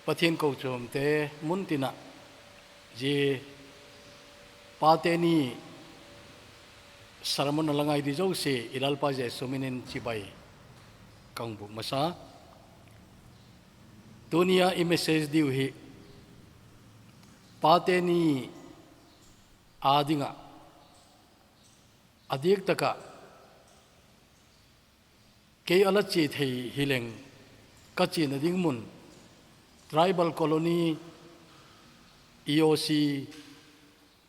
Pathin câu trộm te muốn tin ạ gì pateni saramon alangai di jauh se ilalpa je suminin cibai kang bu masa dunia i message diu hi pateni adinga adik taka ke alachi thei hileng kachi na ding mun tribal colony EOC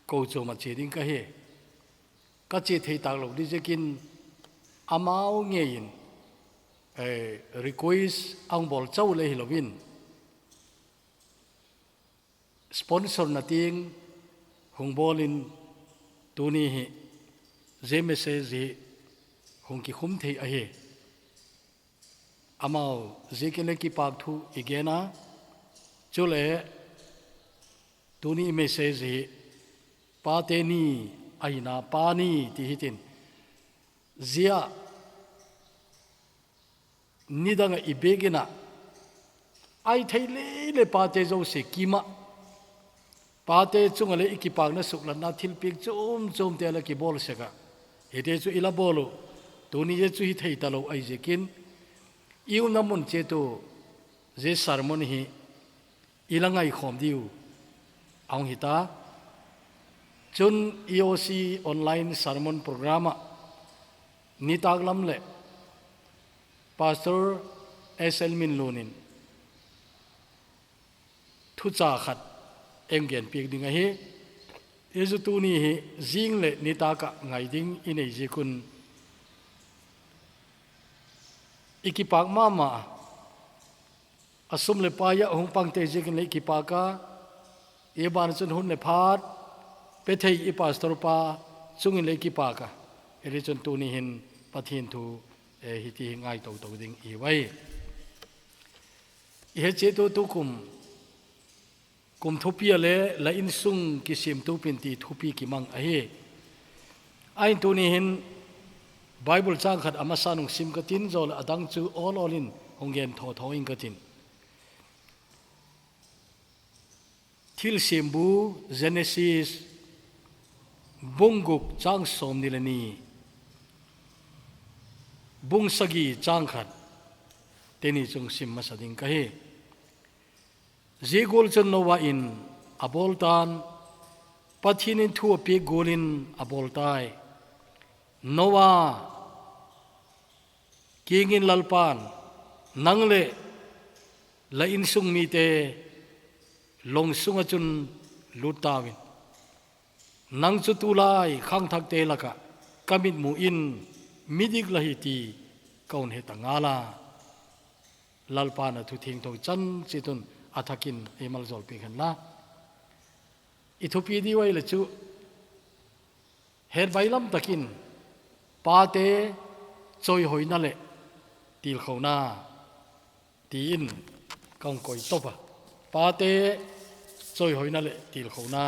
câu trộm chỉ đinh cái hệ các chị thấy tác động đi cho kinh amao nghe in request ông bảo châu lấy Halloween sponsor na tiếng hùng bolin tu ni hi dễ message hùng ki khum thấy ahe amao dễ cái lấy ki pak thu igena cho lẽ tu ni message pateni aina pani ti hitin zia nidanga ibegina ai thaile le pate zo se kima pate chungale ikipak na suklan na thilpik chum te la ki bol seka ete chu ila bolo tuni je chu hi thei talo ai jekin iu namun che to je sermon hi ilangai khom diu ang hita chun EOC online sermon program ni taglam le pastor SL Min Lunin thu cha khat enggen pik ding a hi ezu tu ni hi jing le ni ta ka ngai ding inei ji kun ikipak mama asum le pa ya hong pang te je kin le ikipaka e ban chun hun le phat pe thei i pastor pa chungin le ki pa ka eri chon tu ni hin pathin thu hi ti ngai to ding i wai i he che tu kum thupia le la in sung ki sim tu pin ti thupi ki mang a he ai tu ni hin bible chang khat ama sanung sim ka tin zol adang chu all in honggen tho in ka tin thil simbu Genesis bunguk chang som nilani bung sagi chang khat teni chung sim masading kahe zigol chon nowa in aboltan pathinin thu pe golin aboltai nowa kingin lalpan nangle la in sung mi te long sunga chun lutawin nang chu tulai khang thak te laka kamit mu in midik lahi ti kaun he tangala lalpana thu thing thong chan chitun athakin emal zol pe khan la ithupi di wai la chu her bailam takin pa te choi hoina le til khona tin kaung koi topa pa te choi hoina le til khona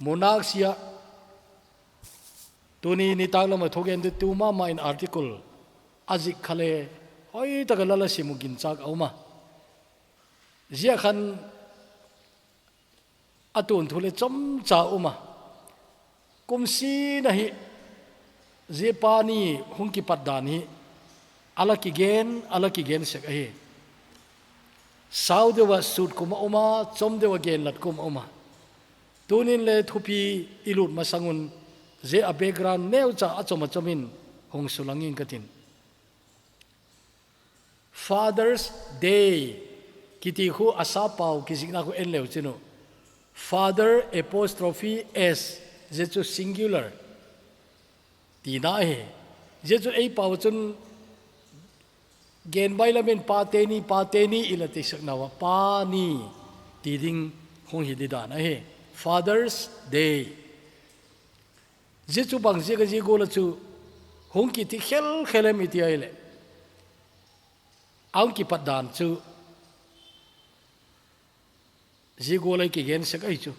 monak sia tuni ni taglama thogen de tu ma in article azik khale hoi tagalala simugin chak auma zia khan atun thule chom cha uma kumsi nahi je pani hungki paddani alaki gen sek ahi saudewa sut kuma uma chomdewa gen lat kuma uma tunin le thupi ilut masangun je a background neu cha achoma chomin hong sulangin katin Father's Day kiti khu asa pau kisina khu enleu chino father apostrophe s je chu singular ti na he je chu ei pau chun gen bailamen pateni ilati saknawa pani ti ding hong hi da na he Father's Day je chu bang je ga je go la chu hong ki ti khelem iti aile ang ki padan chu je go lai ki gen sakai chu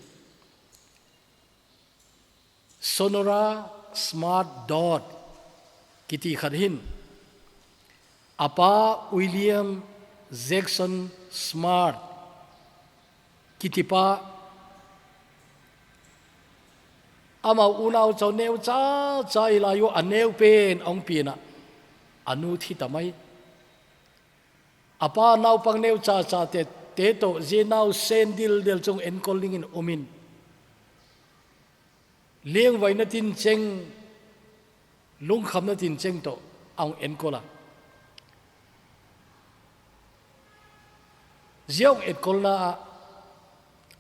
Sonora Smart Dot kiti khadhin apa William Jackson Smart kitipa ama unau chaw neu cha cha ilayo aneu pen ong pina anu thi tamai apa nau pang neu cha cha te to je nau sendil del chung en calling in omin lieng vai na tin cheng lung kham na tin cheng to ong en kola ziong et kolna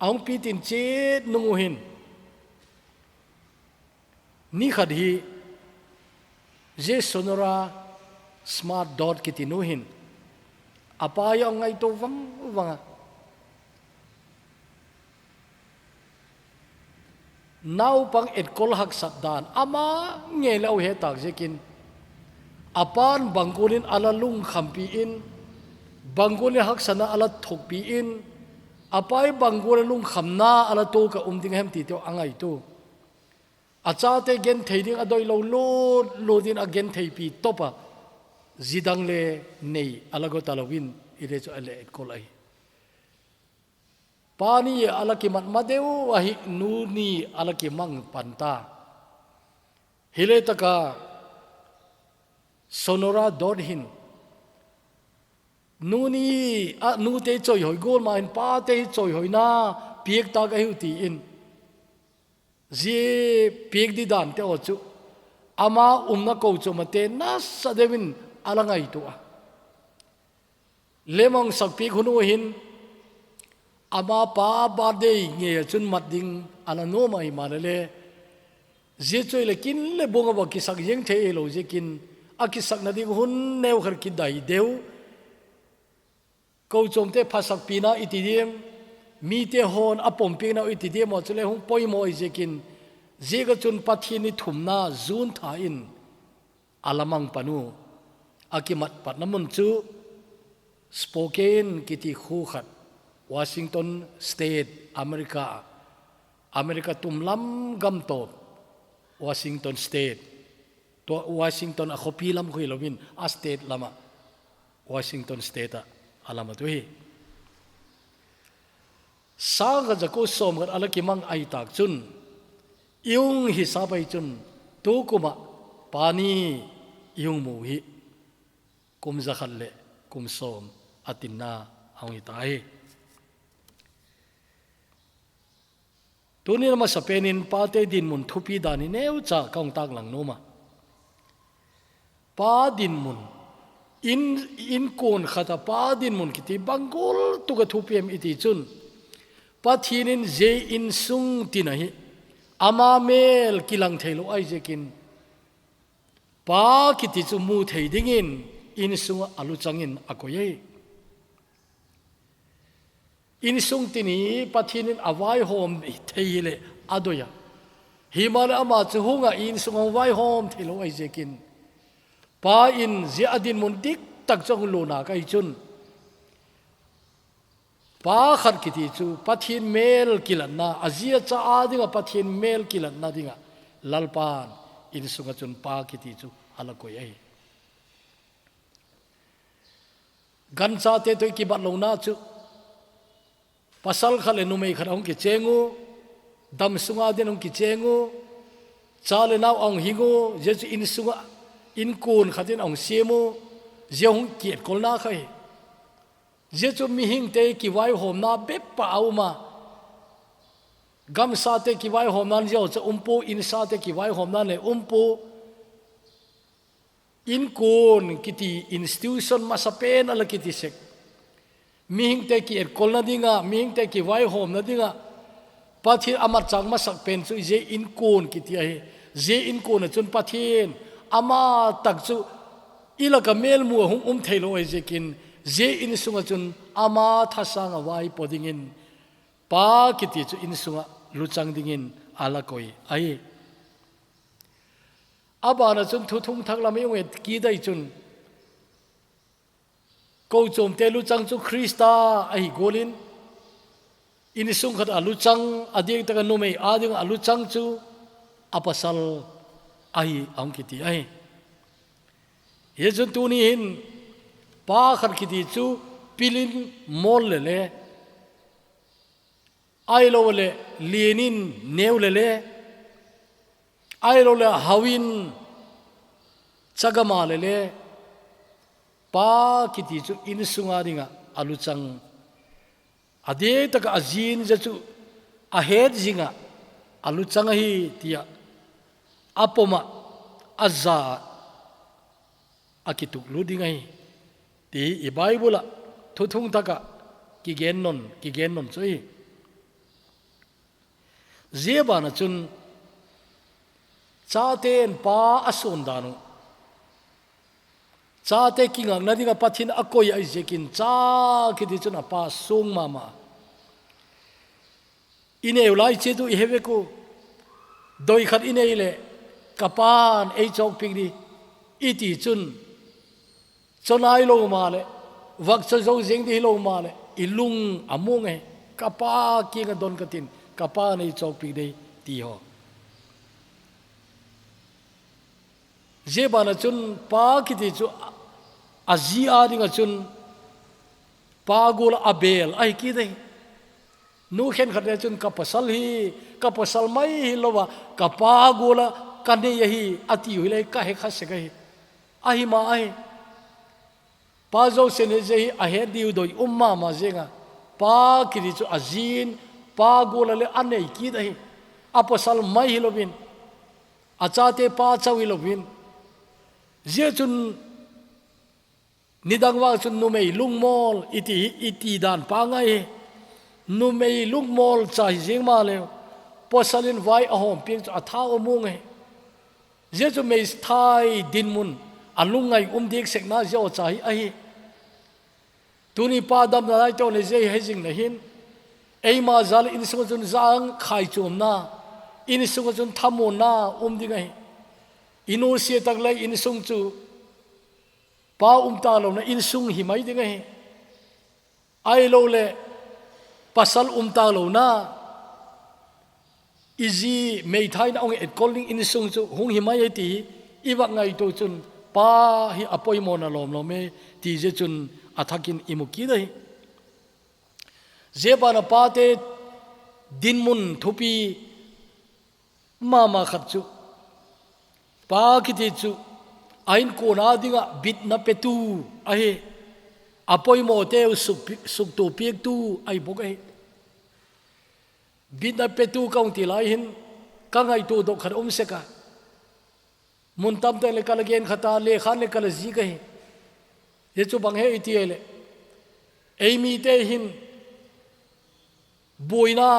ong pi tin chet nunguhin ni khad hi je sonora smart dot kitinuhin apa yang ngai to wang wanga nau pang et kol hak sat dan ama nge lau he tak jekin apan bangkulin ala lung khampi in bangkulin hak sana ala thokpi in apai bangkulin lung khamna ala to ka ding hem ti to angai tu acha te gen theiding adoi lo lo din again thei pi topa zidang le nei alago talawin ire cho ale et kolai pani alaki mat madeu ahi nu ni alaki mang panta hile taka sonora dorhin nu ni a nu te choi hoi gol ma in pa te choi hoi na piek ta ga hu ti in je piek di dan te ochu ama umna ko chu mate na sadewin alangai tu a lemong sakpi khunu hin ama pa ba de nge chun mat ding ala no mai manale je choi le kin le bonga ba ki sak yeng the lo je kin a ki sak na ding hun neu khar ki dai deu ko chom te phasak pina itidim mi te hon apom pi na itidim mo chule hung poi mo je kin je ga chun pathi ni thumna zun tha in alamang panu akimat patnamun chu Spokane kiti khu khat Washington State America tumlam gam to Washington State to Washington a khopi lam khoi lovin a state lama Washington State alama tu hi saga jako som gar alaki mang ai tak chun yung hisabai chun tu kuma pani yung mu hi kum zakhalle kum som atinna ang itai tunin ma sapenin pate din mun thupi dani neu cha kaung tak lang noma pa din mun in kon khata pa din mun kiti bangol tu ka thupiem iti chun pathinin je in sung tinahi ama mel kilang thelo ai jekin pa kiti chu mu thei dingin in sung alu changin akoye in sung tini pathinin awai hom theile adoya himala ama chu hunga in sung awai hom thelo ai jekin pa in je adin mun dik tak chong lo na kai chun pa khat kiti chu pathin mel kilanna azia cha adinga pathin mel kilanna dinga lalpan in sunga chun pa kiti chu ala koi ai gan cha te to ki bat lo na chu pasal khale nu mei kharong ki chengu dam sunga den ong ki chengu chale naw ong hingu je chu in sunga in kun khatin ong siemu je hong kiet kol na khai je chu mi hing te ki wai hom na be pa auma gam sa te ki wai hom nan jo chu umpu in sa te ki wai hom nan le umpu in kun kiti institution masapen ala kiti sek mihing te ki kol na dinga mihing te ki wai hom na dinga pathi amat chang masak pen chu je in kun kiti ai je in kun chun pathin ama tak chu ilaka mel mu hum thailo ai je kin je in sunga chun ama thasanga wai podingin pa kiti chu in sunga luchang dingin ala koi ai abana chun thu thung thak lam yong et ki dai chun ko chom te luchang chu Krista ai golin in sung khat aluchang ading taka numei ading aluchang chu apasal ai ang kiti ai ye chun tu ni hin pa khat kiti chu pilin mol le ai lo le lienin neu le ai lo le hawin chagama le pa kiti chu in sunga ringa alu chang ade tak azin ja chu a het zinga alu chang hi tia apoma azza akituk ludingai ti i bible thuthung taka ki gen non choi zeba na chun chaten pa ason danu chate kingang na dinga pathin akoi ai jekin cha ki di chuna pa sung mama ine ulai che tu iheve ko doi khat ine ile kapan ei chok ping di iti chun chonai lo ma le vak cho zo jeng di lo ma le ilung amung e kapa ki nga don katin kapa nei chok ping dei ti ho zebana chun pa ki ti chu azia dinga chun pagul abel ai ki dei nu khen khat ne chun kapasal mai hi lowa kapagula kane yahi ati hui lai ka he khas se kai ahi ma ai pa zo se ne je a he diu doi umma ma zenga pa ki ri chu azin pagula le anei ki dei apasal mai hi lovin achate pa chawi lovin je chun nidangwa chun numei lungmol iti dan pa ngai numei lungmol chai jing ma le posalin vai ahom ping a tha omung e je chu mei thai dinmun alungai dik sekna jo chai ai tuni pa dam na lai to le je hejing na hin ei ma zal in su chun zang khai chum na in su chun thamon na dingai inu se tak lai in sung chu pa ta lo na in sung hi mai dingai ai lo le pasal ta lo na izi mei thai na ong et calling in sung chu hung hi mai ti iwak ngai to chun pa hi apoi mo na lom lo me ti je chun athakin imuki dai je ba na pa te dinmun thupi mama khat chu pa ki ti chu ain ko na dinga bit na petu ai apoi mo te suk tu piek tu ai bok ai bit na petu kaung ti lai hin ka ngai tu do khar se ka mun tam te le kala gen khata le khan le kala ji ka hi ye chu bang he iti ele ei mi te hin boina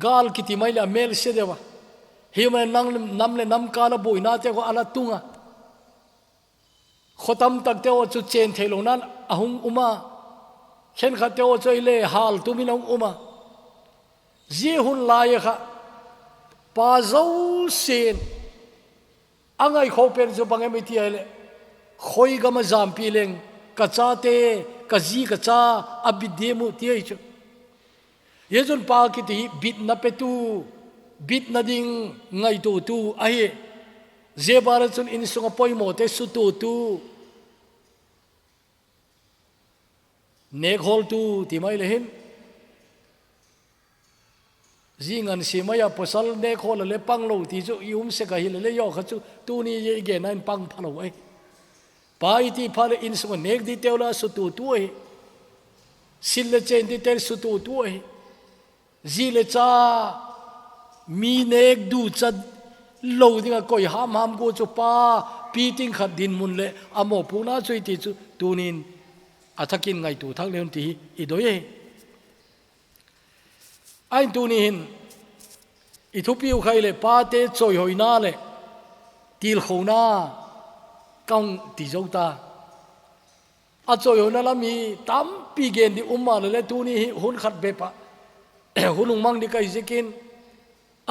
gal kiti mai la mel se dewa himan nam le nam kala boina te ko ala tunga khotam tak te o chu chen thelong nan ahung uma khen kha te o choi le hal tuminong uma ji hun lai kha pa zo sen angai kho pen zo bang mi ti ele khoi ga ma jam pi leng ka cha te ka ji ka cha abidemu ti ai chu yezun pa ki ti bit na petu bit na ding ngai tu ai zebara chun in sunga poi mo te su tu nek hol tu ti mai le hin zingan si maya posal nek hol le pang lo ti chu se ka hi le yo kha chu tu ni ye ge nan pang phalo ai pai ti phale in sunga nek di teula su tu ai sil le chen di tel su tu ai zi le cha mi nek du cha lo dinga koi ham go chu pa pi ting khat din mun le amo puna chui ti chu tunin athakin ngai tu thak leon ti i doi ai tunin i thupiu khai le pa te choi hoina le til khona kaung ti jota a choi hoina la mi tam pi gen di umma le tuni hun khat be pa hunung mang di kai zikin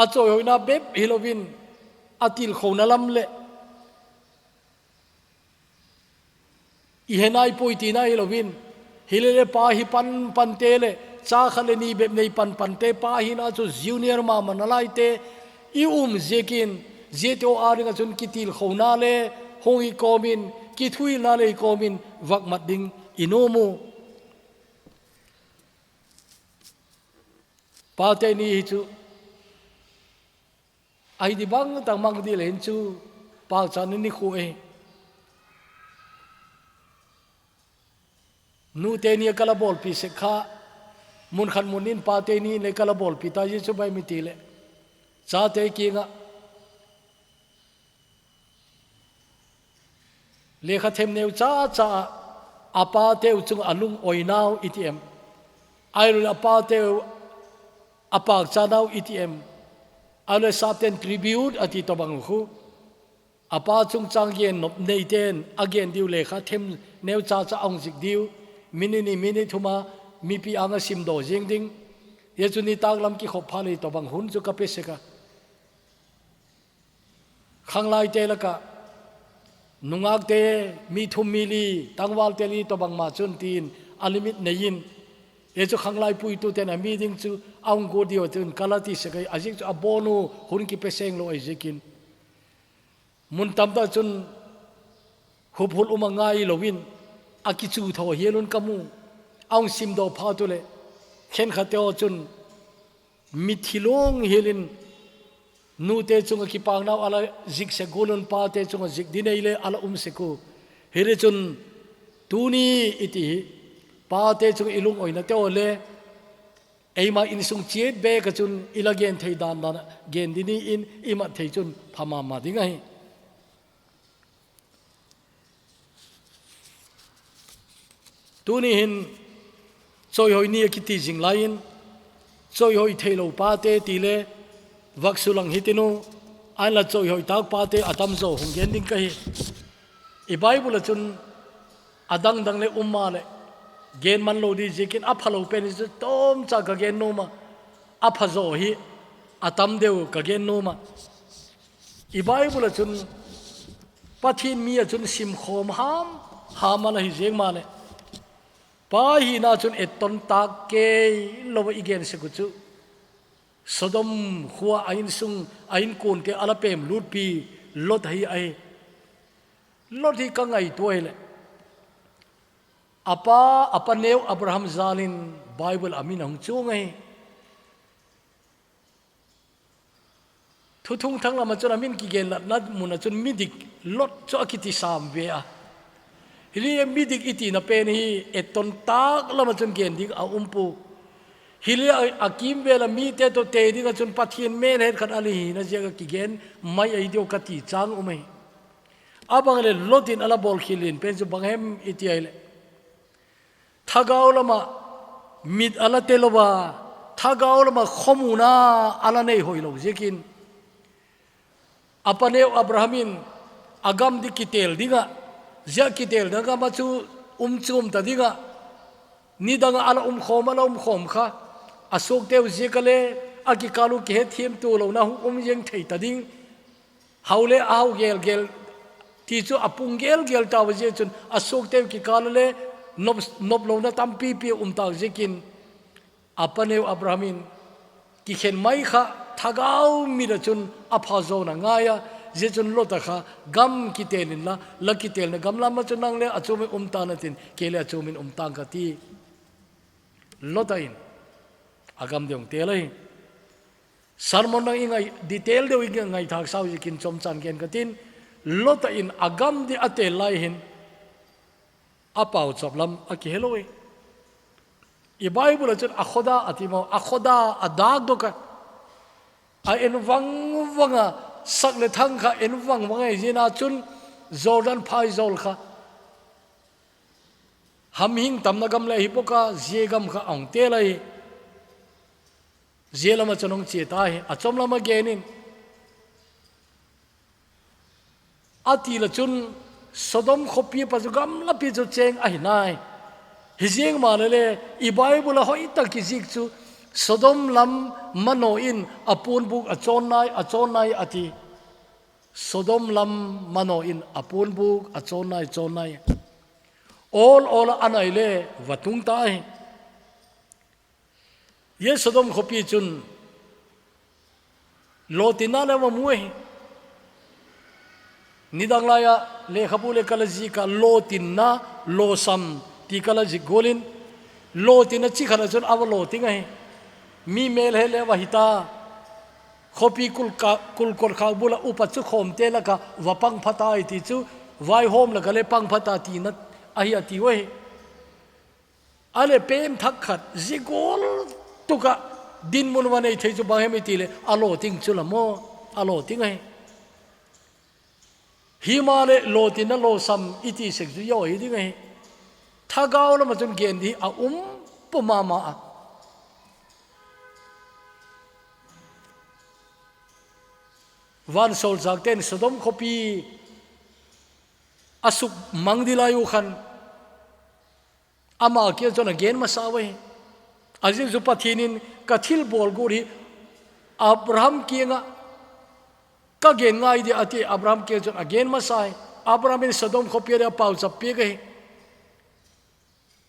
a choi hoina beb hilovin atil khona lam le i henai poiti na hilovin hilele pa hi pan te le cha khale ni beb nei pan te pa hi na chu junior ma manalai te i zekin zeto aringa chun kitil khona le hongi komin ki thui na le komin wak mat ding inomu pate ni chu ai di bang tang mang di len chu pa chan ni khu e nu te ni kala bol pi se kha mun khan munin pate ni le kala bol pi ta ji chu bai mi ti le cha te ki nga le kha them neu cha cha apa teu chung alung oinau itm ai lu apa teu apak cha nau itm ale sapten tribute ati to bang khu apa chung chang yen nop nei ten again diu le kha them neu cha cha ong zik diu mini thuma mi pi anga sim do jing ding ye chu ni tak lam ki khop phali to bang hun chu ka pe se ka khang lai te la ka nungak te mi thum mi li tangwal te li to bang ma chun tin alimit nein ye chu khang lai pui tu te na mi ding chu aung go dio chun kalati se kai ajik chu abonu hun ki pe seng lo ai jekin mun tam ta chun hupul umangai lowin akichu tho helun kamu aung sim do pha tu le khen khateo chun mithilong helin nu te chung ki pang naw ala zik se golun pa te chung zik dinei le ala se ku here chun tuni iti pa te chung ilung oina te ole eima in sung chiet be ka chun ilagen thei dan dan gen dini in ima thei chun phama ma dingai tuni hin choi hoi ni ki ti jing lain choi hoi thelo pa te ti le vak sulang hitinu ai la choi hoi tak pa te atam zo hung gen ding kai e bible chun adang dang le umma le gen man lo di jikin aphalo pen is tom cha ka gen no ma aphazo hi atam deu ka gen no ma e bible chun pathin mi chun sim khom ham la hi jeng ma le pa hi na chun eton tak ke lo igen se ku chu Sodom huwa ain sung ain kun ke alapem lut pi lot hi ai lot hi ka ngai toile apa neu Abraham zalin Bible amin hong chu ngai thu thung thang lama chun amin ki gen lat nat mun chun midik lot cho akiti sam ve a hili midik iti na pen hi eton tak lama chun gen dik a umpu hili akim vela mi te to te dinga chun pathian men het khat ali na jega ki gen mai ai dio kati chang umai abang le lotin ala bol khilin pen chu banghem itiaile thagaw lama mit ala teloba thagaw lama khomuna ala nei hoilo jekin apane Abrahamin agam di kitel dinga ja kitel daga machu chum ta dinga ni danga ala khom kha asok teu jekale aki kalu ke thiem tu lo na yeng thei ta ding haule au gel ti chu apung gel ta wa je chun asok teu ki kalale nop lo na tam pi ta jekin apane Abrahamin ki khen mai kha thagau mi ra chun apha zo na ngaya je chun lo ta kha gam ki telin la laki tel na gam la ma chun nang le achome ta na tin kele achomin tang ka ti lo ta in agam deong telai sermon nang ingai detail de ing ngai thak sau jikin chom chan ken katin lota in agam di ate lai hin apau choplam aki heloi e bible chun akhoda atimo akhoda adag doka a en wanga sak le thang kha en wangai jina chun Jordan phai zol kha ham hing tam na gam le hipoka je gam kha ong telai zelama chanong che tai achom lama genin ati la chun Sodom khopi pa gam la pi chu cheng ai nai hijeng manale I bible hoi ta ki zik chu Sodom lam mano in apun buk achon nai ati Sodom lam mano in apun buk achon nai all anai le watung tai ye Sodom khopi chun lotina le muai nidang laya le khabule kalaji ka lotinna lo sam ti kala ji golin lo tin chi khana chon aw lo ti ngai mi mel he le wa hita khopi kul kor kha bula upa chu khom te la ka wapang phata ai ti chu vai hom la ka le pang phata ti na a hi ati we ale pem thak khat zigol tuka din mun wa nei thei chu ba he mi ti le alo ting chu la mo alo ting ai hi ma le lo tin na lo sam iti sek ju yo hi ding ai thagao la ma chun gen di a pu ma ma a van sol jak ten sodom khopi asuk mangdilayu khan ama ke chona gen ma sawe azin zu pathinin kathil bol guri abraham kienga ka gen ngai di ati abraham ke chona gen ma sai abraham in sodom khopi ra pau chap pe ge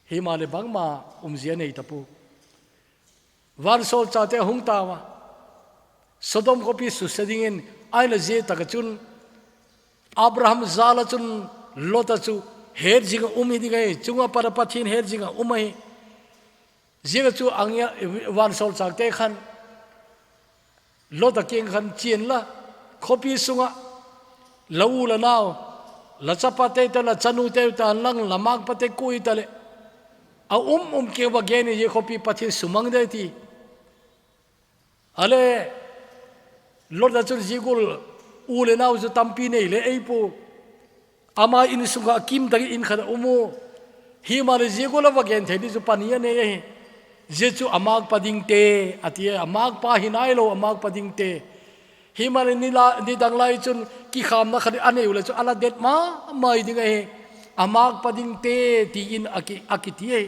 himale bangma umzia nei tapu van sol chate hung tawa sodom khopi su sedingin aina je takachun abraham zala chun lota chu her jinga umi digai chunga para pathin her jinga umai jinga chu angya wan sol chakte khan lota keng khan chien la khopi sunga lau la naw la chapate ta la chanu te ta lang lamak pate kui ta le a ke wa geni ye khopi pathin sumang de ti ale lord da chun jigul ule naw zu tampi nei le eipu ama in sunga kim dagi in khada umu hi mare jigul wa gen thedi zu pania ne je chu amak pading te atia amak pa hinai lo amak pading te hi mare ni dang lai chun ki kham na khadi ane ule chu ala det ma mai dinga he amak pading te ti in akiti he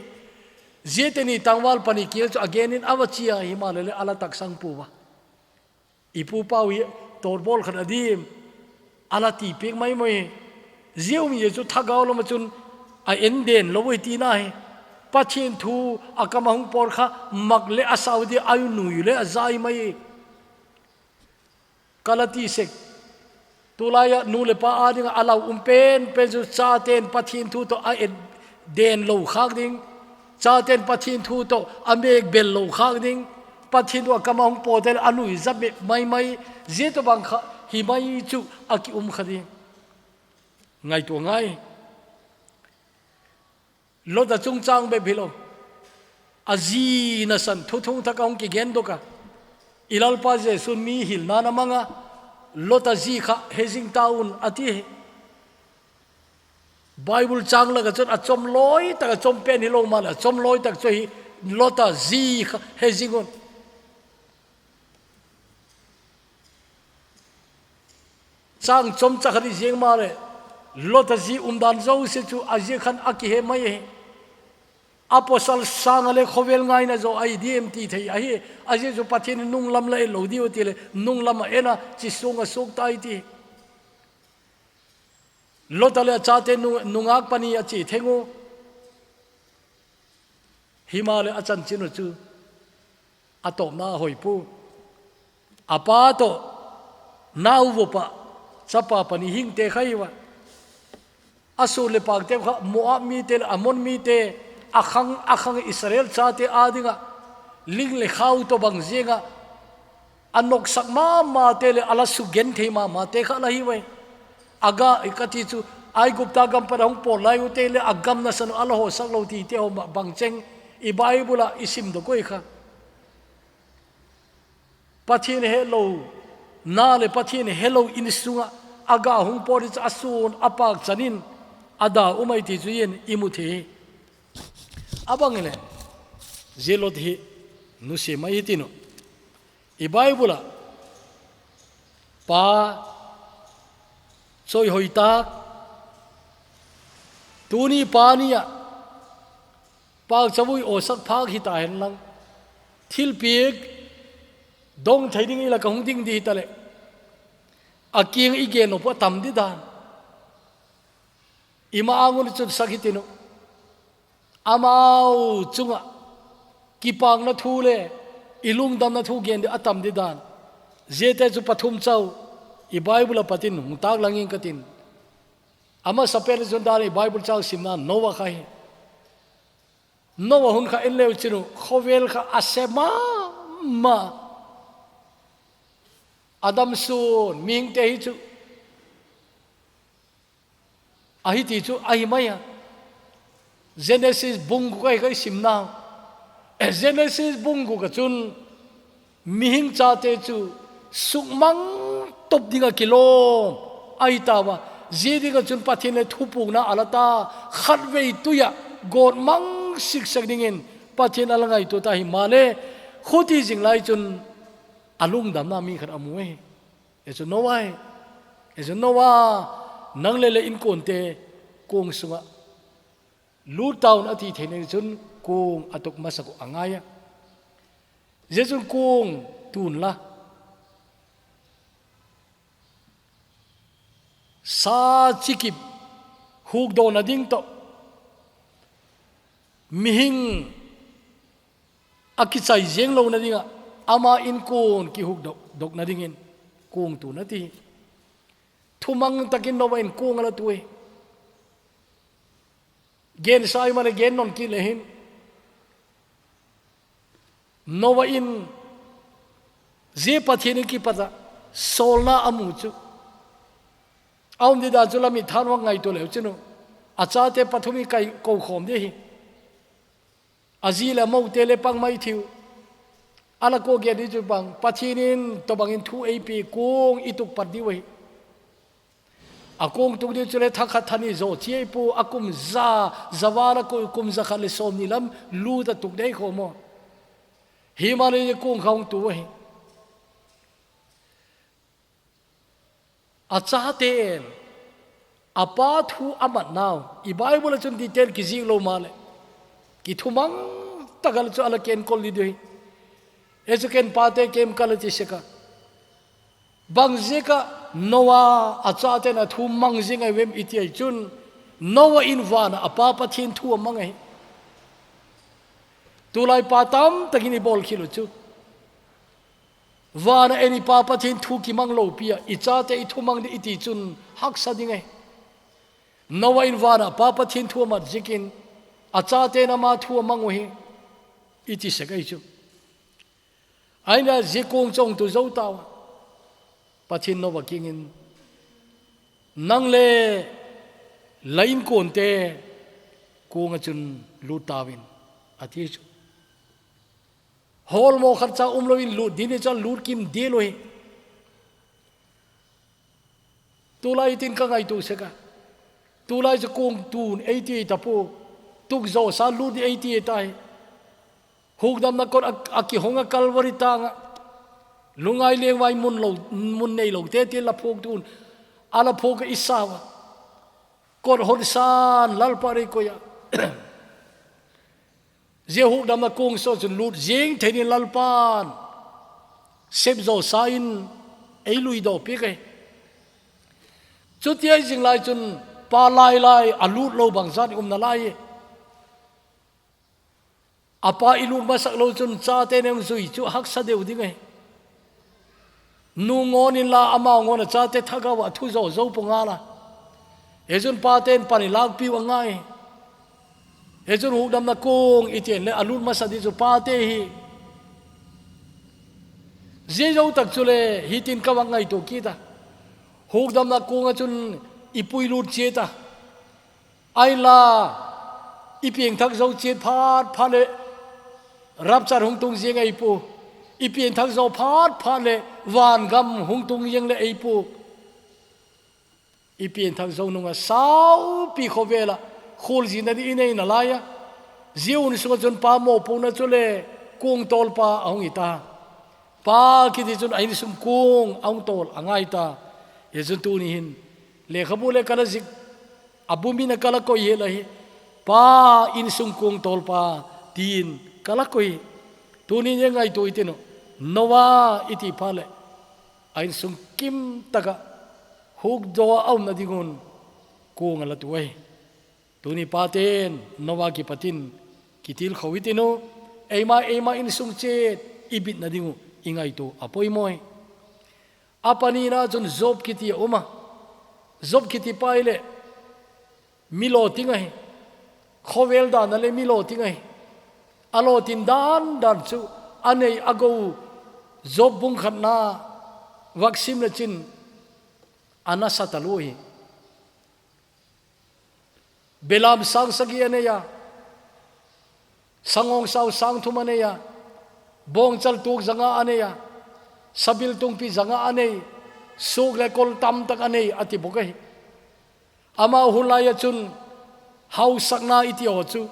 je te ni tangwal pani kiel chu again in awachia hi mare le ala tak sang puwa ipu pawi torbol khan adim ala ti pek mai moi zium ye chu thagaw lo ma chun a enden lo wei ti na he pathin thu akamahung por kha magle asaudi ayu nuile azai mai kalati sek tulaya nule pa ading alaw umpen peju chaten pathin thu to a den lo khak ding chaten pathin thu to amek bel lo khak ding pathin wa kamahung podel anui zabe mai je to bang kha hi mai chu aki khadi ngai to ngai lo da chung chang be philo azi na san thu thu ta kaung ki gen do ka ilal pa je sun mi hil na manga lo ta zi kha hezing taun ati bible chang la ga chon a chom loi ta chom pen hi lo ma la chom loi tak cho hi lo ta zi kha hezing on chang chom cha khari jeng ma le lota ji umdan zo se chu aje khan aki he mai he apostle sang ale khovel ngai na zo ai dmt thei ai aje zo pathin nung lam la lo di oti le nung lam ena chi sunga sok tai ti lota le chate nungak pani achi thengu himale achan chinu chu atom na hoipu apa to nau vopa chapa pani hing te khaiwa asul le pak te kha moab mi te amon mi te akhang israel cha te adinga ling le khau to bang zenga anok sak ma te le ala su gen thei ma te kha la hi we aga ikati chu ai gupta gam pa hong por lai u te le agam na san ala ho sak lo ti te ho bang cheng i bible isim do koi kha pathin hello na le pathin hello in sunga aga hung por asun apak chanin ada umai ti chuyen imuthe abangile zelot hi nu se mai tino i bible pa choi hoita tuni pania pa chavui osak phak hi ta hen lang thil pik dong thaiding ila ka hung ding di tale aking igen no pa tam di dan ima angun chu sakitino amau chunga kipang na thule ilung dam na thu gen de atam di dan jete chu pathum chau i bible patin hung tak langin katin ama sapel jondari bible chau simna nowa khai Noah hun kha en leo chinu khovel kha asema ma Adam sun ming te hi chu ahi ti chu ahi maya Genesis bungu kai simna Genesis bungu ka chun mihing cha te chu sukmang top dinga kilom ai tawa zidi ka chun pathin le thupu na alata khatwei tuya god mang sik sak dingin pathin alangai to ta hi male khoti jinglai chun alung dam na mi khat amue ezo nowa nang le in kon te kong sunga lu taun ati thene chun kong atok masako angaya jechun kong tun la sa chikip huk do na ding to mihing akichai jeng lo na dinga ama in kon ki huk dok na dingin kong tu na ti thumang takin no in kong ala tuwe gen sai man gen non ki lehin nowa in je pathin ki pata solna amu chu aum di da chulami thanwa ngai to le chinu acha te pathumi kai ko khom de hi azila mau te le pang mai thiu ala ko ge di chu bang pathinin to bangin thu ap kong ituk pat di we akong tuk di chule thakha thani zo chi pu akum zawara ko kum za khale som nilam lu da tuk dei kho mo himale kong khong tu we acha ten apa thu amat now I bible chun detail ki jing lo male ki thumang tagal chu ala ken kol li dei ezuken pate kem kal ti seka bang zeka nowa acha ten a thu mang jing ai wem iti ai chun nowa in van apa pathin thu mangai tulai patam tagini bol khilo chu vana eni papa thin thu ki mang lo pia icha te I thumang de iti chun hak sa dingai nowa in vana papa thin thu ma jikin acha te na ma thu mang hi iti sakai chu aina jikong chong tu zo taw pathin nowa kingin nang le lain kon te kong chun lu tawin ati chu hol mo kharcha umloin lu dine chal lur kim de loi tulai tin ka ngai tu seka tulai je kong tun 80 tapu tuk zo sa lu di 80 tai hugdam na kon aki honga kalwari tanga lungai lewai mun nei lo te la phok tun ala phok isawa kon hon san lal pare ko ya je huk dam na kong so chun lut jing thein lalpan sep zo sain ei lui do pi kai chutia jing lai chun pa lai alut lo bang zat na lai apa ilut ma sak lo chun cha te nem zui chu hak sa deu ding ai nu ngon in la ama ngon cha te thaga wa thu zo zo punga la ejun pa ten pani lag pi wa ngai ejun huk dam na kong iten le alut masadi chu pa te hi je zo tak chule hitin ka wa ngai to ki ta huk dam na kong chun ipui lut che ta ai la ipieng thak zo che phat le rap char hung tung jeng ai pu ipieng thak zo phat le wan gam hung tung jeng le ai pu ipieng thak zo nunga sau pi khovela khol jin na di nei na laya ziun sunga chun pa mo pu na chule kung tol pa ong ita pa ki di chun ai sum kung ong tol angai ta ye chun tu ni hin le khabu le kala zik abumi na kala ko ye la hi pa in sum kung tol pa tin kala ko hi tu ni ye ngai tu itino nowa iti phale ai sum kim taka huk do au na dingun kung ala tuai tuni paten nowa ki patin kitil khawitino eima in sungche ibit na dingu ingai to apoi moi apani na chun job kiti oma job kiti paile milo tingai khovel da na le milo tingai alo tin dan chu anei ago job bung khat na vaksim na chin ana sataloi belam sang sagi aneya sangong sau sang thum aneya bong chal tuk zanga aneya sabil tung pi zanga anei suk le kol tam tak anei ati bokai ama hulaya chun hau sakna iti o chu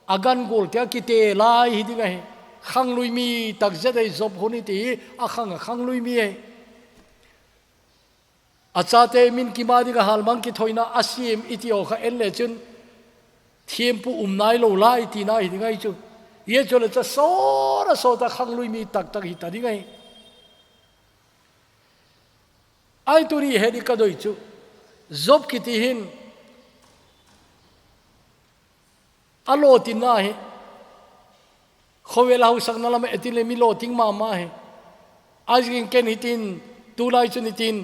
agan gol tia kite lai hi dinga he khang lui mi tak zedai job honi ti a khang lui mi he achate min ki ma dinga halmang ki thoina asim iti o kha en le chun thiempu nai lo lai ti na hi dinga chu ye chole cha so ta khang lui mi tak hi ta dinga he ai turi he di ka doi chu job ki ti hin alo tin na he khovel hau sak na lam etile mi lo ting ma he ajin ken hitin tu lai chun hitin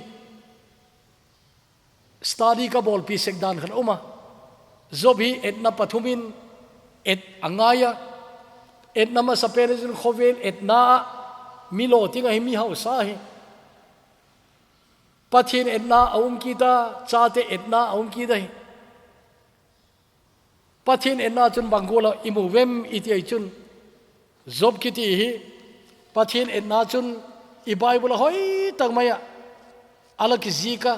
study ka bol pi sek dan khan uma job hi et na pathumin et angaya et na ma sapere jun khovel et na mi lo ting a hi mi hau sa he pathin et na aum ki ta chate et na aum ki dai pathin enna chun bangola imovem iti ai chun job kiti hi pathin enna chun I bible hoi tak maya ala ki zika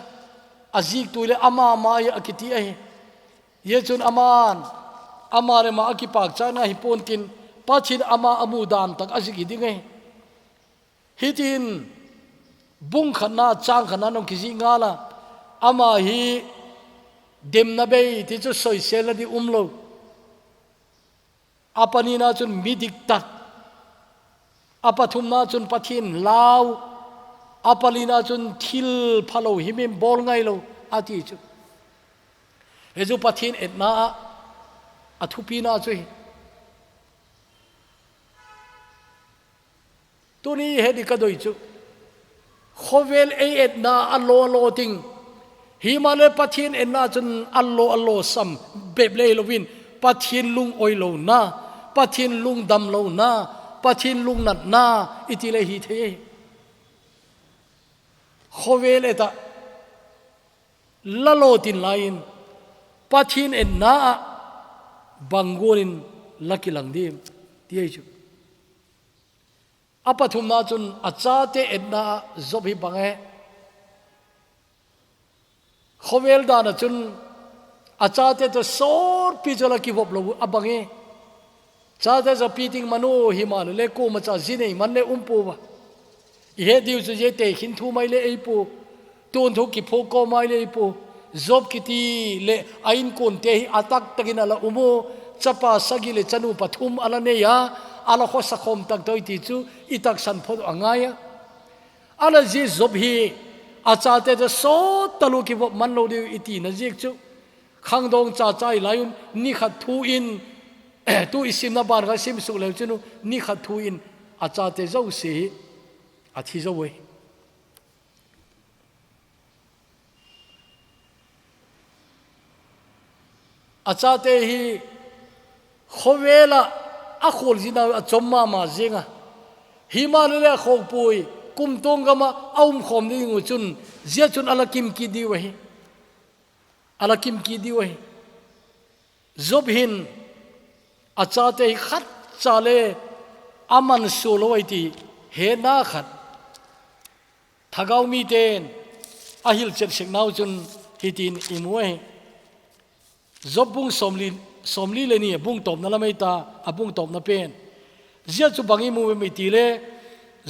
azik tuile ama maya akiti ai ye chun aman amare ma akipak chana hi pontin pathin ama amudan tak aziki dingai hitin bung khana chang khana nong ki ngala ama hi dem na be ti chu soi sela di umlo apani na chun midik tat apathum na chun pathin law apali na chun thil phalo himim bol ngai lo ati chu heju pathin etna athupi na chu tuni hedi ka doi chu khovel e etna allo ting himale pathin enna chun allo sam beble lovin pathin lung oilo na pathin lung dam lo na pathin lung nat na itile hi the khovel eta lalo tin lain pathin enna bangorin lakilang dim tiai chu apathum na chun achate enna zob hi bange khovel dana chun achate to sor pijola ki vop lo abange chate za piting mano himal le ko macha jinei man le umpu ba he diu chu je te khin thu mai le ei pu ton thu ki pho ko mai le pu job kiti le ain kon te hi atak takin ala umo chapa sagi le chanu pathum ala ne ya ala kho sakhom tak doi ti chu itak san pho angaya ala ji job hi achate de so talu ki vop man lo diu iti na jik chu khangdong cha chai layun ni khat thu in tu isim na bar ga sim su le chunu ni khat thu in achate zo se athi zo we achate hi khowela a khol jina chomma ma zenga himalaya khopui kumtong gama aum khom ni ngu chun zia chun alakim ki di wahi alakim ki di wahi zob hin achate khat chale aman soloi ti he na khat thagau mi ten ahil cher sek nau chun hitin imwe zob bung somli le ni bung top na lamai ta abung top na pen zia chu bangi mu me ti le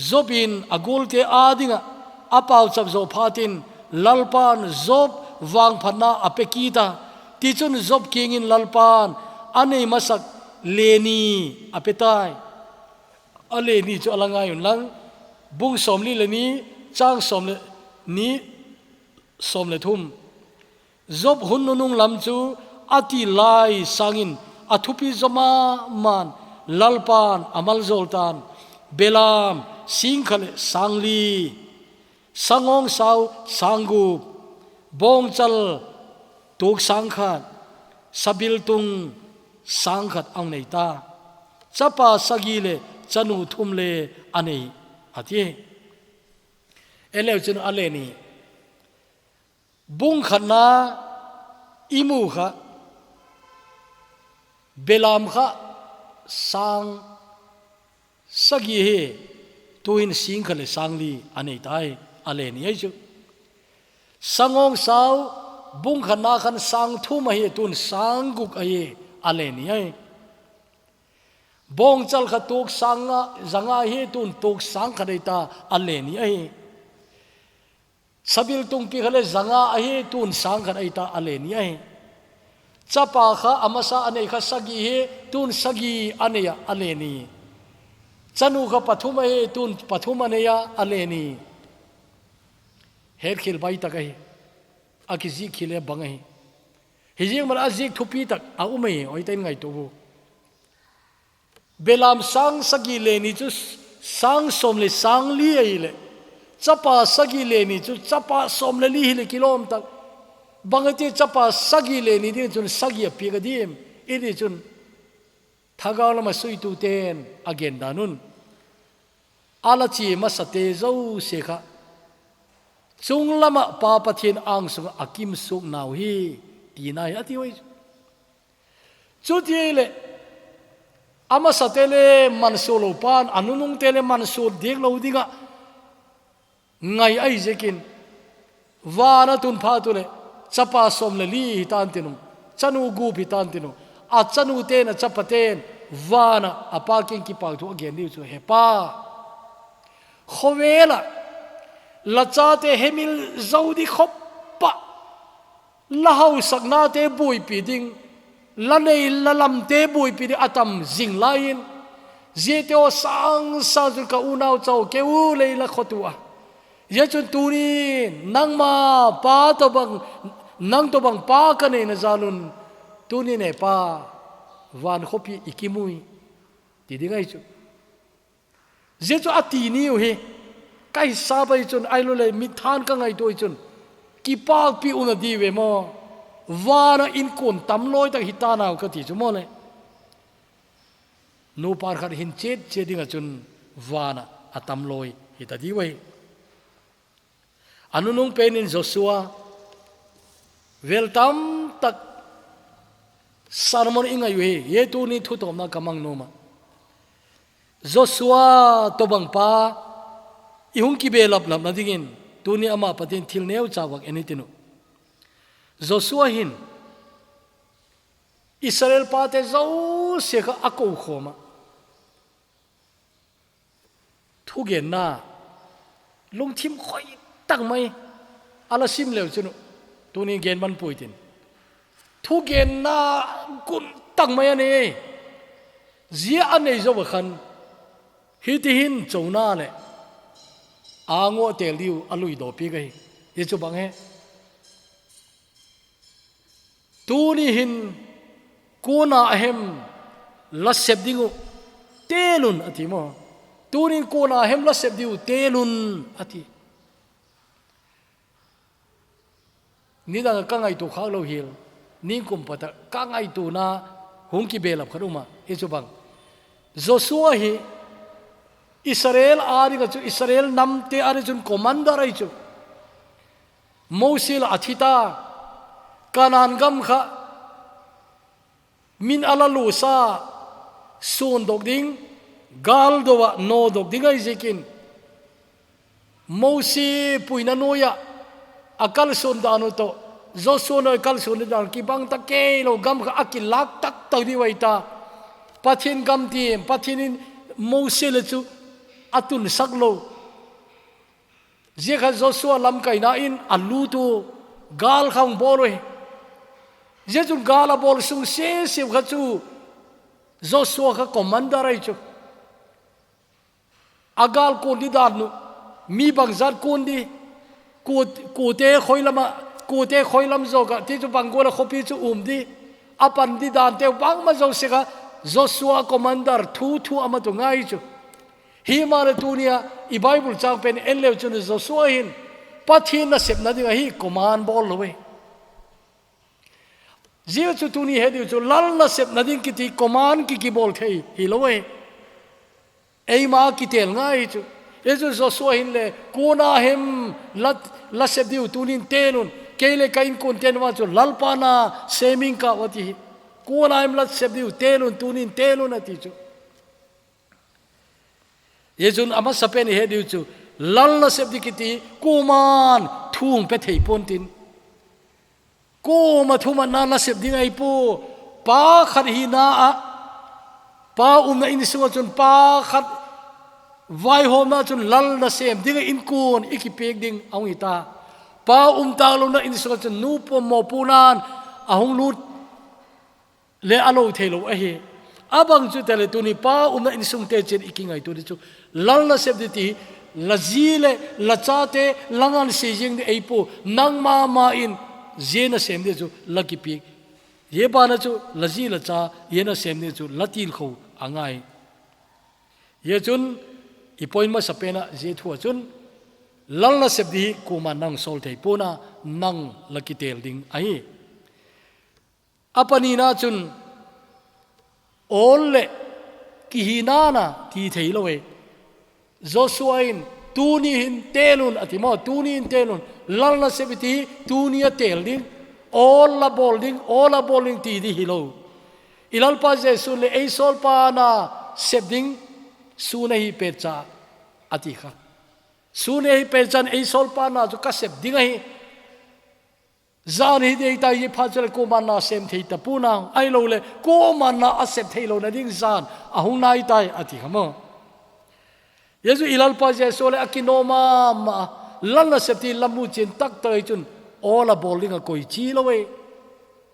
zobin agul te adinga apau chap zo phatin lalpan zob wang phana apekita ti chun zob king in lalpan anei masak leni apetai aleni chu alangai un lang bung somli le ni chang somle ni somle thum zob hun nung lam chu ati lai sangin athupi zoma man lalpan amal zoltan belam singkhale sangli sangong sau sanggu bongchal tuk sangkhat sabil tung sangkhat ang nei ta chapa sagi le chanu thum le ani athi eleu chun ale ni bung khana imu kha belam kha sang sagi he tuin sing khale sangli ani tai ale ni ai chu sangong sao bung khana khan sang thu ma hi tun sang guk ai ale ni ai bong chal kha tuk sanga zanga hi tun tuk sang khadai ta ale ni ai sabil tung pi khale zanga hi tun sang khadai ta ale ni ai chapa kha amasa anei kha sagi he tun sagi aneya ale ni chanu kha pathuma he tun pathuma neya ale ni her khil bai ta kai akizi khile bangai hijing mal azik thupi tak a umai oi ten ngai tu belam sang sagi le ni chu sang som le sang li ai le chapa sagi le ni chu chapa som le li le kilom tak bangati chapa sagi le ni din chun sagi pi ga dim idi chun thagaw lama sui tu ten again danun ala chi ma sate zo se kha chung lama pa pathin ang sung akim suk naw hi ti nai ati oi chu ti le ama satele mansolo pan anunung tele manso dik lo dinga ngai ai jekin wana tun pha tu le chapa som le li tan tinu chanu gu pi tan tinu a chanu te na chapaten wana apa king ki pa tu again ni chu he pa khowela lacha te hemil zodi khoppa lahau sakna te bui pi ding lanei lalam te bui pi atam jing lain zeteo sang sa zu ka unau chau ke u leila khotua ye chun turi nangma pa to bang nang to bang pa ka ne na zalun tuni ne pa van khopi ikimui ti dingai chu je chu ati ni u he kai sa bai chun ai lo le mi than ka ngai toi chun ki pa pi una di we mo wana in kon tam loi tak hitana ka ti chu mo le no par khat hin chet che dinga chun wana atam loi hita di wei anunung penin Joshua weltam tak sarmon inga yu he ye tu ni thu tom na kamang no ma Joshua to bang pa ihung ki be lap na dingin tu ni ama patin thil neu chawak enitinu Joshua hin Israel pa te zo se kha ako khoma thu gen na lung thim khoi tak mai ala sim leu chunu tu ni gen ban puitin thu gen na kun tak mai ane zia ane zo ba khan hi ti hin chona le ango tel diu alui do pi gai ye chu bang he tu ni hin kona ahem la sep dingu telun ati mo tu ni kona ahem la sep diu telun ati ni da ka ngai tu khak lo hil ni kum pata ka ngai tu na hung ki belap kharuma ye chu bang Joshua hi Israel ari ga chu Israel nam te ari chun commander ai chu Mosil athita kanan gam kha min ala lu sa sun dok ding gal dowa no dok dingai jekin Mosi puina noya akal sun danu to Joshua no akal sun dan ki bang ta ke lo gam kha akil lak tak tak di waita pathin gam tim pathinin Mosil chu atun saklo je kha Joshua lam kai na in alu tu gal khang boloi je chu gala bol sung se kha chu Joshua kha commander ai chu agal ko di dan nu mi bang zat kon di ku te khoilam zo ka ti chu bang gola khopi chu di apan di dan te bang ma zo se kha Joshua commander thu ama tu ngai chu hi mare tunia I Bible chang pen enlew chun Joshua hin pathin na sep na dinga hi command bol lowe Zia chu tu ni he diu chu lal na sep na ding kiti command ki bol thei hi lowe ei ma ki tel ngai chu ezu zo so hin le kuna hem la sep diu tunin tenun kele kain kun ten wa chu lalpa na seming ka wati kuna hem la sep diu tenun tunin tenun ati chu yezun ama sapen he diu chu lal na sep dikiti kuman thung pe thei pon tin ko ma thuma na la sep ding ai pu pa khat hi na a pa na in sunga chun pa khat vai hom na chun lal na sem ding in kun ikipek ding ang ita pa ta lo na in sunga chun nu po mo punan ahung lut le alo thelo a he abang chu tele tu ni pa na in sung te chen ikingai tu chu lal na sep ti la zile la chate langan se jing de ai pu nang ma in zena sem de chu lucky pi ye ba na chu lazi la cha ye na sem de chu latil kho angai ye chun I point ma sapena je thua chun lal na sep di ku ma nang sol thei pona nang lucky tel ding ai apani na chun olle ki hinana ti thei lowe Joshua in tuni hin telun atimo tuni hin telun lal na sebiti tuni a tel ding all la bowling ti di hilo ilal pa jesu le ei sol pa na sebding suna hi pecha ati kha suna hi pechan ei sol pa na ju ka seb ding hi zan hi dei ta yi pha chal ko man na sem thei ta puna ai lo le ko man na a seb thei lo na ding zan a hung nai tai ati khamo Yesu ilal pa jesu le akinoma ma lalla septi lamu chin tak tai chun ola bowling a koi chi lowe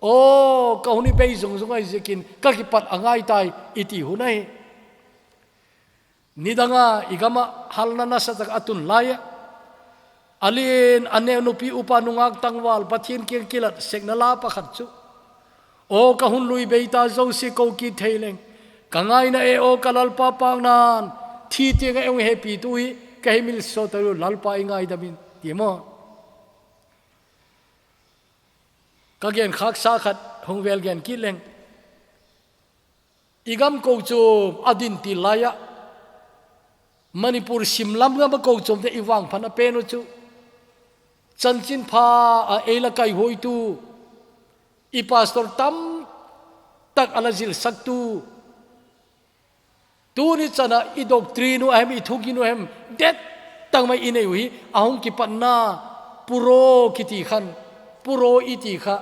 o ka huni pe zong zong ai zekin ka ki pat angai tai iti hunai nidanga igama halna na sa tak atun laya alin ane nupi upanungak tangwal pathin king kilat seknala pa khatchu o ka hun lui beita zo si ko ki thaileng kangai na e o kalal pa pang nan thi te ga eng happy tu hi ka himil so taru lalpa ingai damin tiemo ka gen khak sa khat hongvel gen kileng igam ko chu adin ti laya manipur simlam ga ko chu de iwang phana penu chu chanchin pha a ela kai hoi tu I pastor tam tak alazil saktu Tuni chana I doctrine hem I thuginu hem det tang mai inei hui ahong ki panna puro kiti khan puro iti kha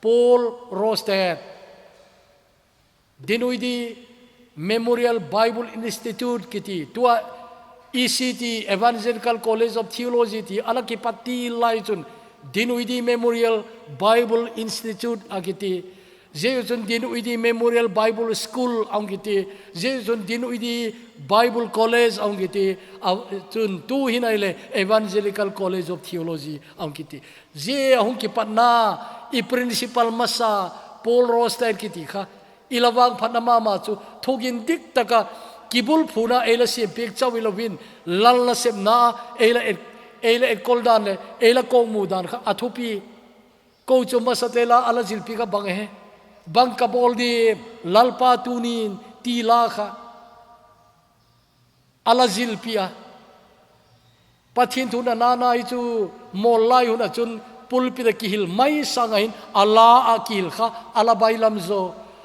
Paul Roster Dinuidi Memorial Bible Institute kiti tua ECT Evangelical College of Theology ti alaki patti lai chun Dinuidi Memorial Bible Institute akiti Jesun Dinuidi Memorial Bible School angiti Jesun Dinuidi Bible College angiti chun tu hinaile Evangelical College of Theology angiti je ahung ki patna I principal masa Paul Roster kiti kha ilawang phanama ma chu thogin dik taka kibul phuna ela se pek chawilovin lalla semna ela koldan le ela ko mudan kha athupi ko chuma satela ala jilpi ka bang he bang ka bol di lalpa tunin tila kha ala jilpia pathin thuna na chu mollai huna chun pulpi da kihil mai sangain ala akil kha ala bailam zo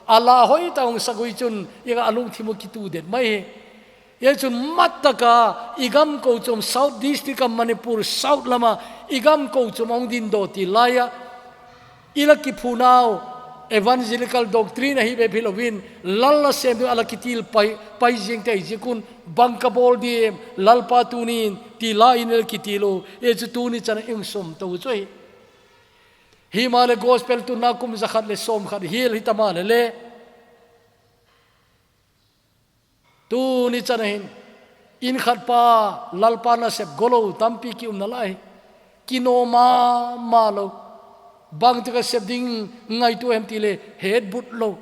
ala hoi taung sagui chun iga alung thimu kitu det mai ye chun mattaka igam ko chum south district of Manipur south lama igam ko chum ong din do ti laya ilaki phunao evangelical doctrine hi be philovin lalla sem ala kitil pai jing tai jikun bangka bol di lalpa tunin ti la inel kitilo e chu tuni chan ing som to choi Himale gospel tu nakum zakhat le som khat hil hitama le tu ni chanahin in khat pa lalpa na sep golo tampi ki nalai kinoma malo bang te ka sep ding ngai tu em ti le head but lo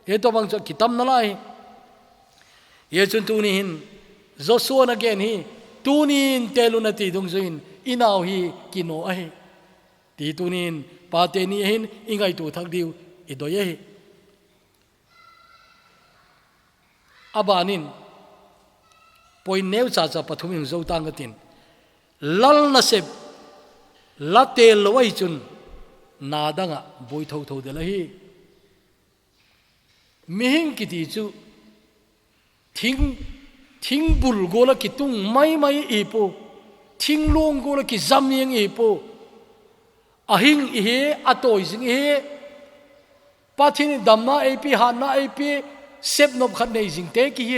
he to bang kitam nalai ye chun tu ni hin Joshua again hi tunin telunati dong join inaw hi kino ai ตีตุนินปาเตนีหินอิงไงตัวทักดิวอิดอยเฮอาบานินปอยเนวจ่าจ่าปฐุมิงโจตังกตินลัลนาเซบละเตลไว้จุนนาดังอ่ะบอยทอเดลฮีมิหิงกิติจูทิ้งบุลโกละกิตุงไม่อีปูทิ้งลวงโกละกิจำยังอีปูอาหิงอีเฮอาโตยสิงเฮปัจจินดัมนาเอพีฮานาเอพีเซบนบขันในสิงเตกิเฮ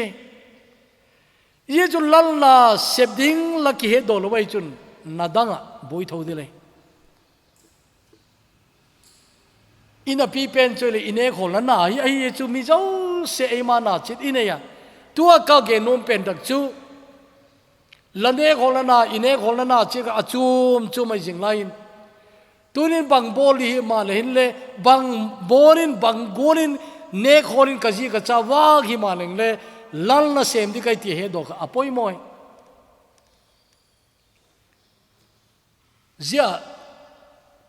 ये जो ललना सेब्दिंग लकी है दो लोग चुन नदांगा बोई थो दिले इन पी पेन चले इन्हें खोलना ना ये चु मिजाओ से ईमाना चित इन्हें या तू अका के नोम पेन तक चु लने खोलना इन्हें खोलना चिक अचूम चुम जिंग लाइन तूनिन बंग बोली मालेहिन ले बंग बोलिन बंग गोलिन ने खोलिन कजी कचा वाग ही मालेंग ले लाल न सेम दी कई तीहे दो का अपोई मोय जिया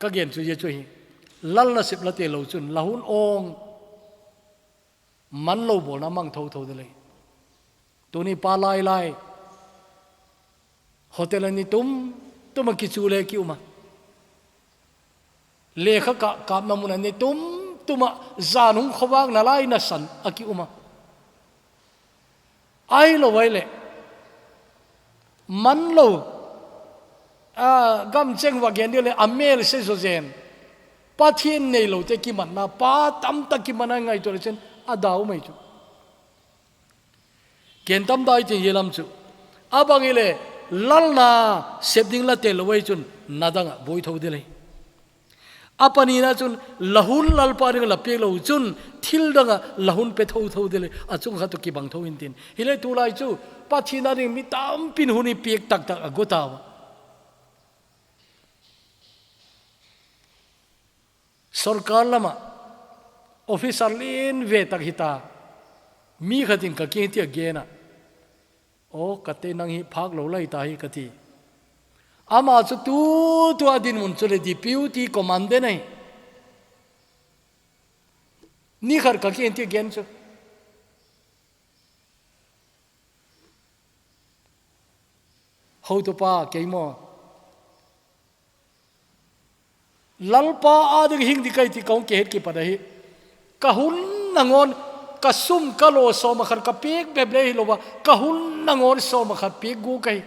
कगेन चु ये चुही लाल न सिप लते लो चुन लाहुन ओंग मन लो बोना मंग थो दले तुनी पालाई लाई होटल नि तुम किचू ले क्यों मा लेख का काम नमुन नि तुम जानुं खवाग नलाई न सन अक्यों मा आई लो वाले मन लो गम चेंग वगैन दिले अमेल से जोजेन पाथिन नहीं लो ते की मन ना पा तम तक की मना ngay तो लेचन अदाव में चु केंतम दाई ते ये लम चु अब अंगिले ललना सेब्दिंग लते लो वे चुन नदंग बोई थो दिले अपनी ना चुन लहुन ललपारिंग लपे लो चुन थिल दंगा लहुन पे थो दिले अचुंग खतु की बंग थो इंतिन हिले तुलाई चु पाछिना रिंग मिताम पिन हुनी पेक तक अगोताव सरकार लमा ऑफिसर लेन वे तक हिता मी खतिन का केंति अगेना ओ कते नंगी भाग लो लाई ताही कति आमा चु तू दिन मुन चले दी प्यूटी कमांडे नहीं निखर का केंति गेन चु हो तो पा केमो ललपा आदि हिंग दिखाई थी कौन के हेड की पता है कहून नंगोन कसुम कलो सो मखर का पेक बेबले ही लोबा कहून नंगोन सो मखर पेक गु कही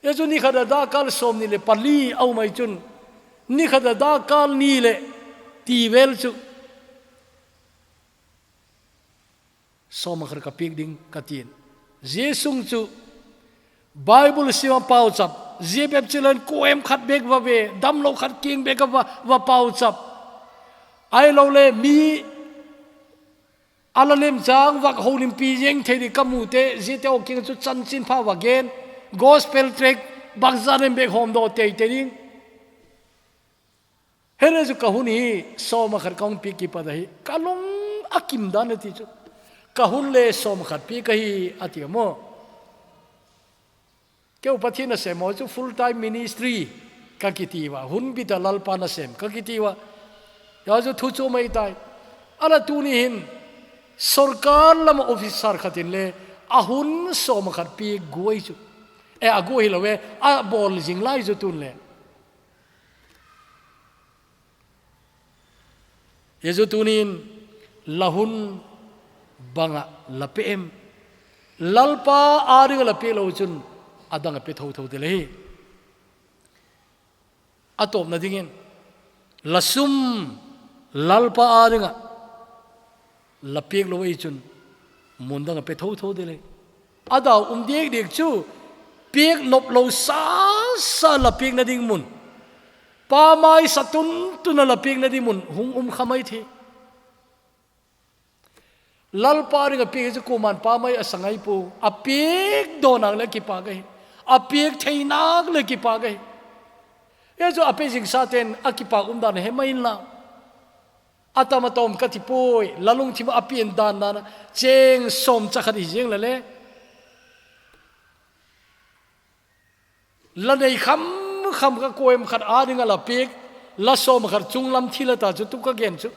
ये जो निखर दा काल सोम नीले पली औ मई चुन निखर दा काल नीले तीवेल चु सो मखर का पेक डिंग कतीन जे सुंग चु बाइबल सिवा पाउ चप जे बेब चिलन कोएम खत बेक ववे दम लो खत किंग बेक वा पाउ चप आई लो ले मी अलालेम जांग वक होलिम पीजेंग थेरी कमुते जेते ओ किंग चु चनचिन फा वगेन gospel track bagzanem bek hom do te tening here ju kahuni som khar kaung pi ki padai kalong akim dan ti chu kahun le som khar pi kahi atiamo ke upathina se mo chu full time ministry ka kitiwa hun bi da lal pa na sem ka kitiwa ya ju thu chu mai tai ala tu ni hin sarkar lam officer khatin le ahun som khar pi goi chu e agu hi lowe a bol jing lai zu tun le ye zu tunin lahun banga lapem lalpa ari lape lo chun adang pe tho de le atop na dingin lasum lalpa ari nga lape lo wi chun mundang pe tho de le ada dek dek chu piek nop lo sa la piek na ding mun pa mai satun tu na la piek na ding mun hung khamai thi lal pari ga piek ko man pa mai asangai pu a piek donang le ki pa gai a piek theinak le ki pa gai ye jo ape jing saten akipa dan he mai la atamatom katipoi lalung thima apien dan na cheng som chakhari jeng le lần này khăm khăm các cô em khát á đi ngà là piếc la som khar chung lam thila ta chu tu ka gen chu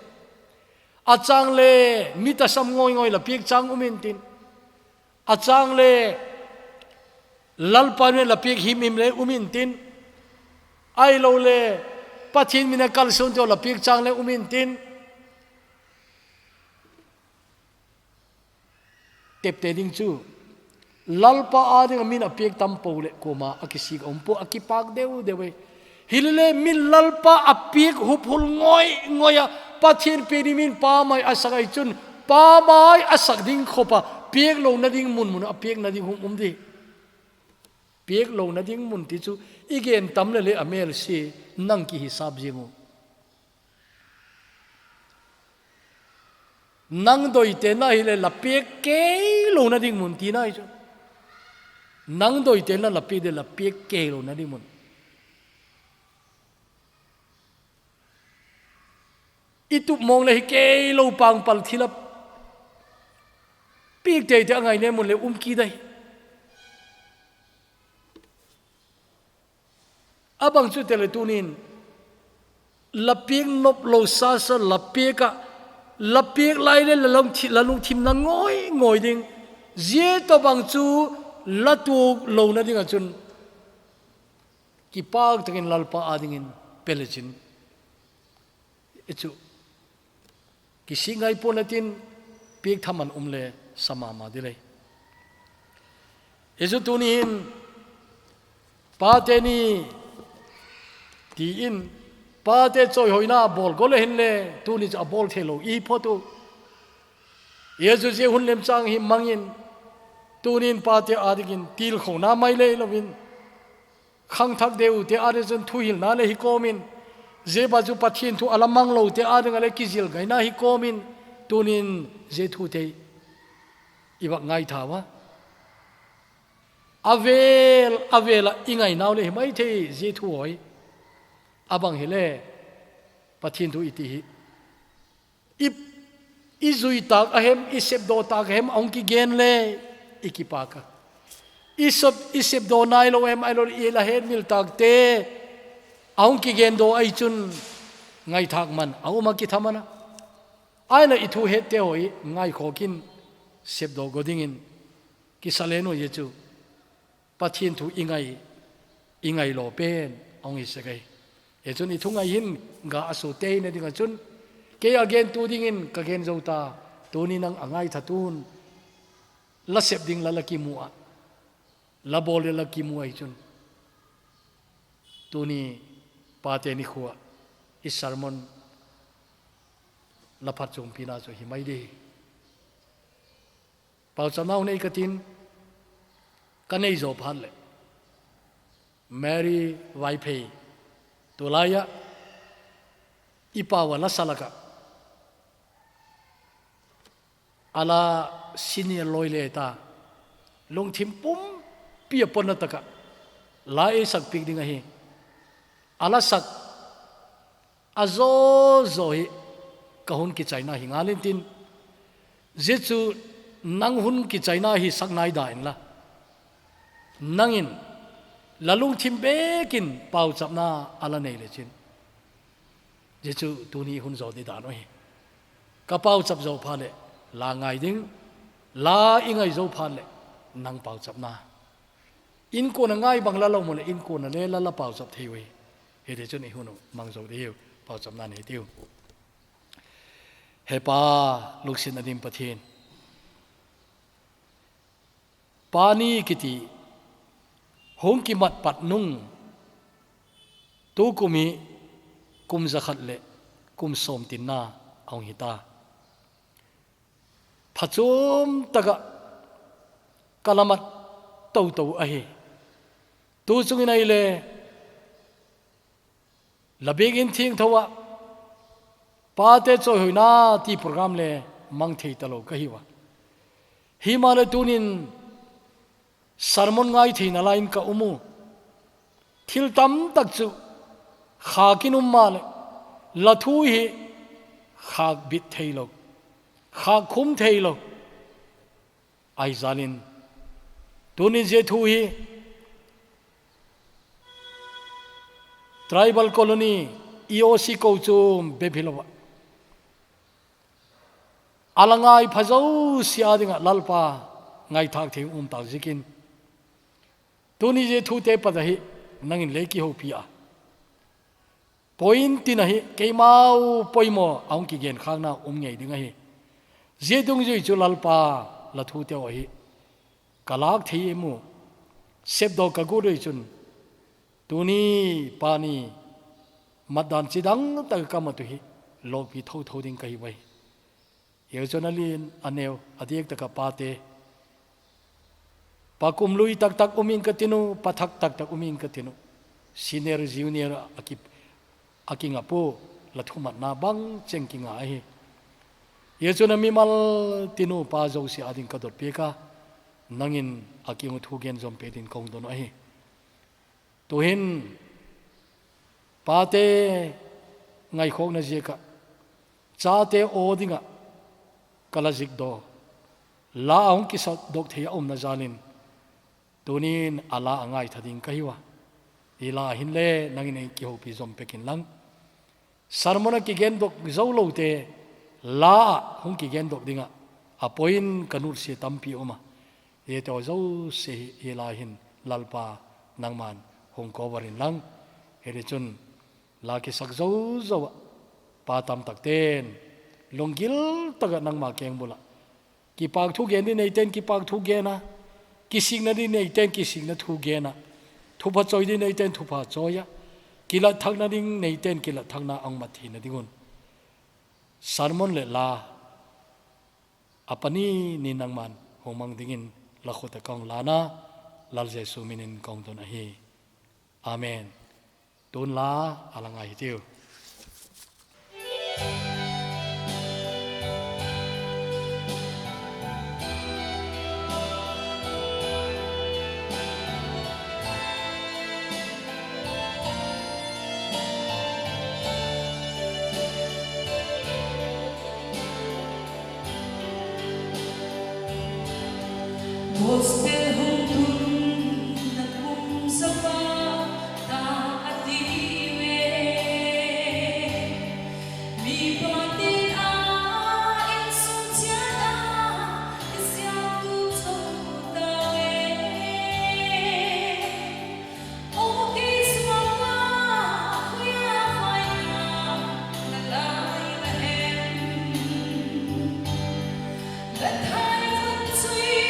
a chang le mi ta sam ngoi ngoi la piek chang umin tin a chang le lal pa ne la piek him him le umin tin ai lo le pathin mina kal son to la piek chang le umin tin tep te ding chu lalpa ading min apiek tampo le koma akisik ompo akipak deu dewe hilele min lalpa apiek hupul ngoi ngoya pathin pedimin pa mai asagai chun pa mai asak ding khopa piek lo na ding mun mun apiek na ding hum di piek lo na ding mun ti chu igen tam le amel si nang ki hisab jingu nang doi te na hile la piek ke lo na ding mun ti na chu nang doi te na la pi de la piek ke lo na ding mun itu mong le ke lo pang pal thila piek te te ngai ne mun le ki dai abang chu tele tunin la piek nop lo sa sa la pieka la piek lai le la lung thim na ngoi ding je to bang chu la tu lo na ding achun ki pak takin lalpa adingin pelechin echu ki singai ponatin piek thaman umle sama ma dilei eju tunin pa te ni ti in pa te choi hoina bol gole hin le tu ni cha bol thelo I photo yesu je hun lem chang hi mangin tunin pa te adigin til khona mai le lovin khang thak deu te arizon thu hil na le hi komin je baju pathin thu alamang lo te ading ale kizil gaina hi komin tunin je thu te iwa ngai thawa avela ingai naw le mai the je thu hoi abang hele pathin thu iti hi ip izui tak ahem isep do tak hem ong ki gen le ikipaka isep do nai lo em ai lo ila hen mil tak te ong ki gen do ai chun ngai thak man au ma ki thamana ai na ithu het te hoi ngai khokin sep do godingin ki saleno ye chu pathin thu ingai lo pen ong isegai e chun I thungai hin ga aso te na dinga chun ke again tu dingin ka gen zota tu ni nang angai thatun la sep ding la laki mua la bol la ki mua I chun tu ni pa te ni khuwa I sermon la phat chung pina cho hi mai de pau chanau nei katin kanei zo phan le Mary Waiphei Tolaya ipawa la salaka ala senior loile ta long thim pum pia ponataka la e sak pik dinga hi ala sak azo zo hi kahun ki chaina hi ngalin tin jechu nang hun ki chaina hi sak nai da in la nangin lalung thim bekin pau chapna ala nei le chin jechu tuni hun zo di da no hi ka pau chap zo pha le la ngai ding la ingai zo pha le nang pau chapna in ko na ngai bang la lo mo le in ko na le la pau chap thei we he de chun I hunu mang zo de pau chapna nei tiu he pa luksin adim pathin pani kiti hong ki mat pat nung tu kumi kum zakhat le kum som tin na ong hita phachum taga kalamat tau ahi tu chungin ai le labegin thing thowa pa te choi hoina ti program le mang thei talo kahiwa himale tunin sermon ngai theina lain ka umu thil tam tak chu khakin ummal lathu hi khak bit theilo khak khum theilo ai zalin tunin je thu hi tribal colony EOC câu chum bephilova alangai phazau siadinga lalpa ngai thak thing tak zikin tuni je thu te padahi nangin leki ho pia point tin hi keimau poimo aung ki gen khangna ngei dinga hi zedung jui chu lalpa la thu te hi kalak thei mu sebdo ka gurei chun tuni pani madan chidang ta kamatu hi lopi tho tho ding kai bai yechonalin aneu adiek ta ka pate pakum lui tak tak umin katinu pathak tak tak umin katinu senior junior akinga po la thumat na bang chengkinga hi yechonami mal tinu pa zo si adin kadot peka nangin akingu thugen zom pedin kong don hi tuhin pate ngai khok na je ka chate odinga kalazik do la ong ki sa dok thei om na jalin tunin ala angai thading kahiwa ila hinle nangin ki ho pi zom pekin lang sarmona ki gen dok zolo te la hong ki gen dok dinga apoin kanur se tampi oma ye to zo se ila hin lalpa nangman hong ko warin lang here chun la ki sak zo zo pa tam tak ten longgil taga nang ma keng bula ki pak thu gen ni nei ten ki pak thu gen na ki sing na ni nei ten ki sing na thu gen na thu pha choi ni nei ten thu pha choya ki la thak na ding nei ten ki la thak na ang ma thi na dingun sarmon le la apani ni nang man homang dingin la khota kong lana lal jesu minin kong don hi amen don la alangai tiu Gospel hung na kung sa pa ta atiwe mi patin a in suciana isya tu so tawe o ki swama kuya faina na lai la hem la thai phun suy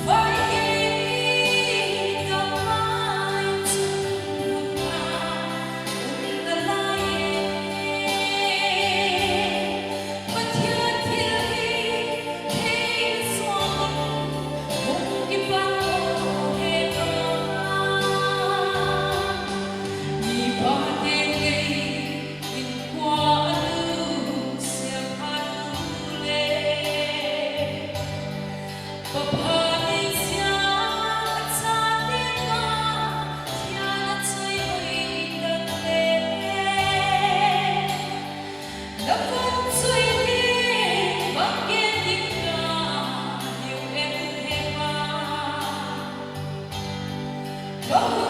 Vai Go